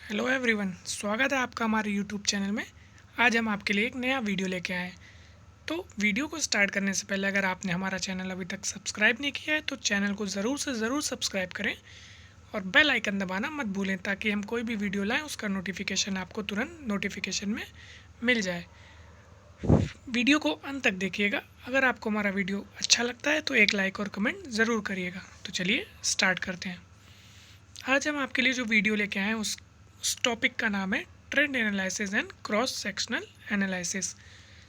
Hello everyone, स्वागत है आपका हमारे यूट्यूब चैनल में। आज हम आपके लिए एक नया वीडियो लेके आए हैं। तो वीडियो को स्टार्ट करने से पहले अगर आपने हमारा चैनल अभी तक सब्सक्राइब नहीं किया है तो चैनल को ज़रूर से ज़रूर सब्सक्राइब करें और बेल आइकन दबाना मत भूलें ताकि हम कोई भी वीडियो लाएं उसका नोटिफिकेशन आपको तुरंत नोटिफिकेशन में मिल जाए। वीडियो को अंत तक देखिएगा। अगर आपको हमारा वीडियो अच्छा लगता है तो एक लाइक और कमेंट ज़रूर करिएगा। तो चलिए स्टार्ट करते हैं। आज हम आपके लिए जो वीडियो लेके आए हैं उस टॉपिक का नाम है trend analysis and cross sectional analysis.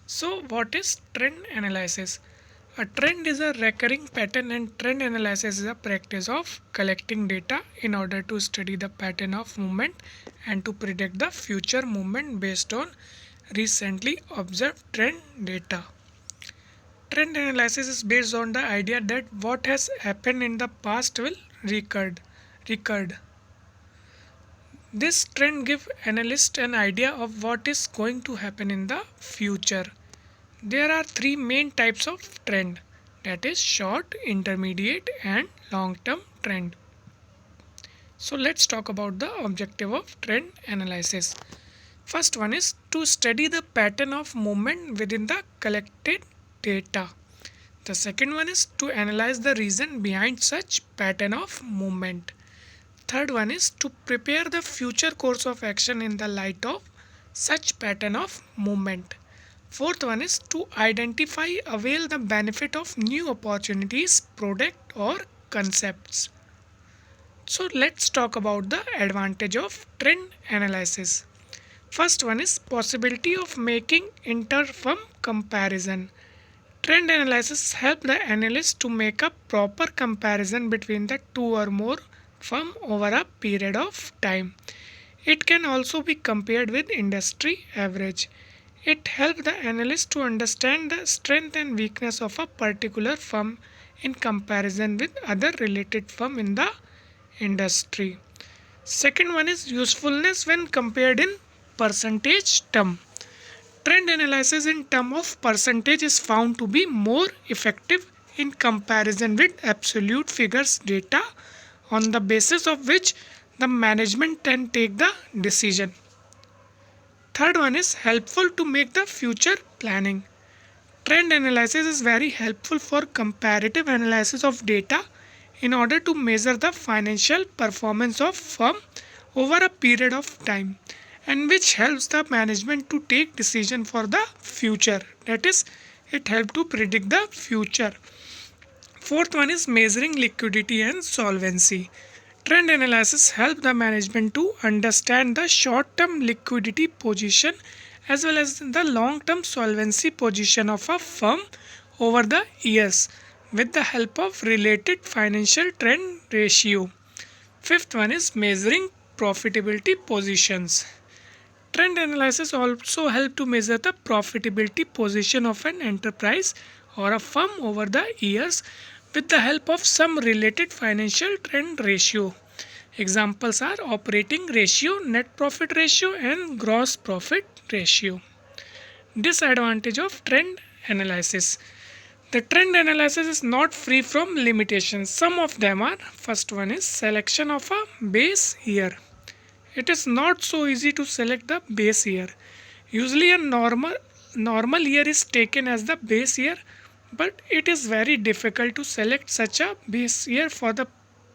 So what is trend analysis? A trend is a recurring pattern, and trend analysis is a practice of collecting data in order to study the pattern of movement and to predict the future movement based on recently observed trend data. Trend analysis is based on the idea that what has happened in the past will recur. This trend gives analysts an idea of what is going to happen in the future. There are three main types of trend, that is short, intermediate and long term trend. So let's talk about the objective of trend analysis. First one is to study the pattern of movement within the collected data. The second one is to analyze the reason behind such pattern of movement. Third one is to prepare the future course of action in the light of such pattern of movement. Fourth one is to identify, avail the benefit of new opportunities, product or concepts. So let's talk about the advantage of trend analysis. First one is possibility of making inter-firm comparison. Trend analysis help the analyst to make a proper comparison between the two or more firm over a period of time. It can also be compared with industry average. It helps the analyst to understand the strength and weakness of a particular firm in comparison with other related firm in the industry. Second one is usefulness when compared in percentage term. Trend analysis in term of percentage is found to be more effective in comparison with absolute figures data on the basis of which the management can take the decision. Third one is helpful to make the future planning. Trend analysis is very helpful for comparative analysis of data in order to measure the financial performance of firm over a period of time, and which helps the management to take decision for the future. That is, it helps to predict the future. Fourth one is measuring liquidity and solvency. Trend analysis help the management to understand the short-term liquidity position as well as the long-term solvency position of a firm over the years with the help of related financial trend ratio. Fifth one is measuring profitability positions. Trend analysis also help to measure the profitability position of an enterprise or a firm over the years with the help of some related financial trend ratio. Examples are operating ratio, net profit ratio and gross profit ratio. Disadvantage of trend analysis. The trend analysis is not free from limitations. Some of them are: first one is selection of a base year. It is not so easy to select the base year. Usually a normal year is taken as the base year, but it is very difficult to select such a base year for the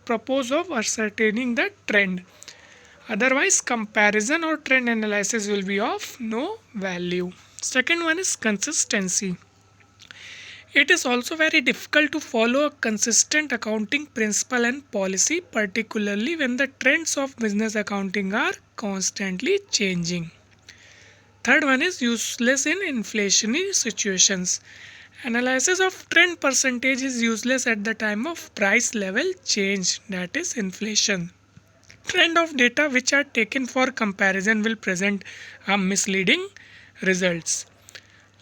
purpose of ascertaining the trend. Otherwise, comparison or trend analysis will be of no value. Second one is consistency. It is also very difficult to follow a consistent accounting principle and policy, particularly when the trends of business accounting are constantly changing. Third one is useless in inflationary situations. Analysis of trend percentage is useless at the time of price level change, that is inflation. Trend of data which are taken for comparison will present a misleading results.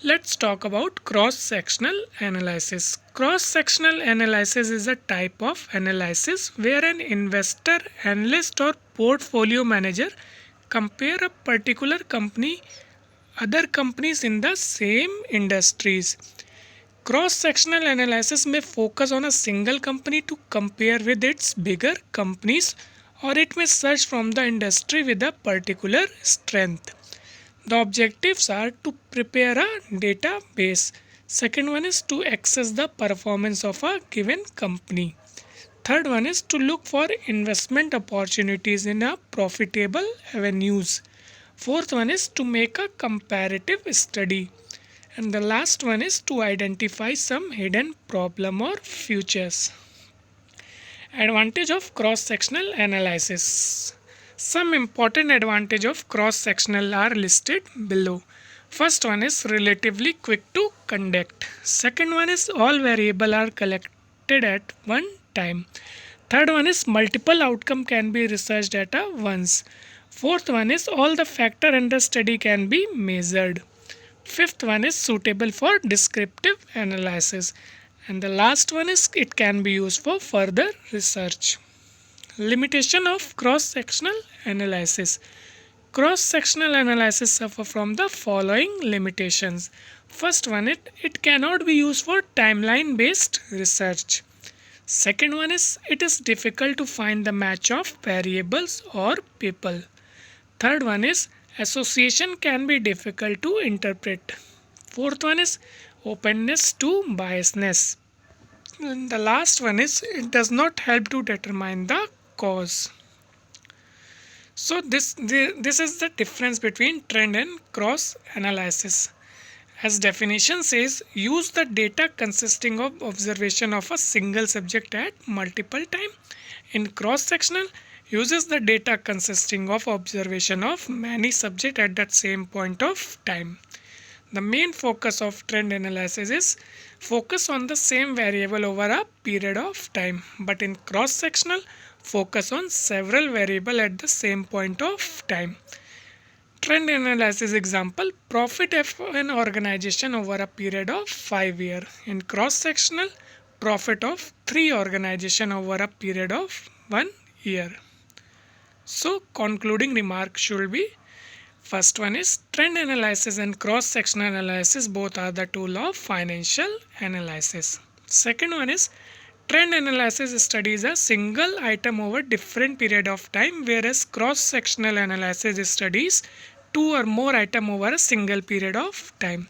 Let's talk about cross-sectional analysis. Cross-sectional analysis is a type of analysis where an investor, analyst or portfolio manager compare a particular company other companies in the same industries. Cross-sectional analysis may focus on a single company to compare with its bigger companies or it may search from the industry with a particular strength. The objectives are to prepare a database. Second one is to access the performance of a given company. Third one is to look for investment opportunities in a profitable avenues. Fourth one is to make a comparative study. And the last one is to identify some hidden problem or futures. Advantage of cross-sectional analysis. Some important advantage of cross-sectional are listed below. First one is relatively quick to conduct. Second one is all variable are collected at one time. Third one is multiple outcome can be researched at a once. Fourth one is all the factor and the study can be measured. Fifth one is suitable for descriptive analysis. And the last one is it can be used for further research. Limitation of cross-sectional analysis. Cross-sectional analysis suffer from the following limitations. First one, it cannot be used for timeline-based research. Second one is it is difficult to find the match of variables or people. Third one is association can be difficult to interpret. Fourth one is openness to biasness. And the last one is it does not help to determine the cause. So this is the difference between trend and cross analysis. As definition says, use the data consisting of observation of a single subject at multiple time. In cross-sectional, uses the data consisting of observation of many subjects at that same point of time. The main focus of trend analysis is focus on the same variable over a period of time, but in cross-sectional, focus on several variables at the same point of time. Trend analysis example, profit of an organization over a period of 5 years. In cross-sectional, profit of 3 organizations over a period of 1 year. So concluding remark should be, first one is trend analysis and cross-sectional analysis both are the tool of financial analysis. Second one is trend analysis studies a single item over different period of time, whereas cross-sectional analysis studies two or more items over a single period of time.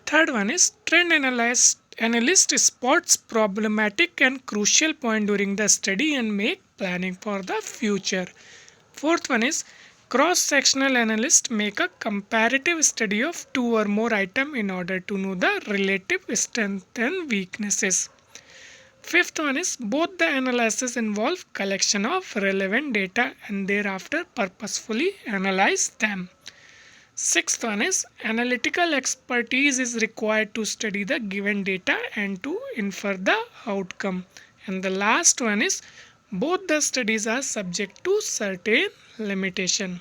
Third one is trend analyst spots problematic and crucial point during the study and make planning for the future. Fourth one is cross-sectional analysts make a comparative study of two or more items in order to know the relative strength and weaknesses. Fifth one is both the analysis involve collection of relevant data and thereafter purposefully analyze them. Sixth one is analytical expertise is required to study the given data and to infer the outcome. And the last one is both the studies are subject to certain limitation.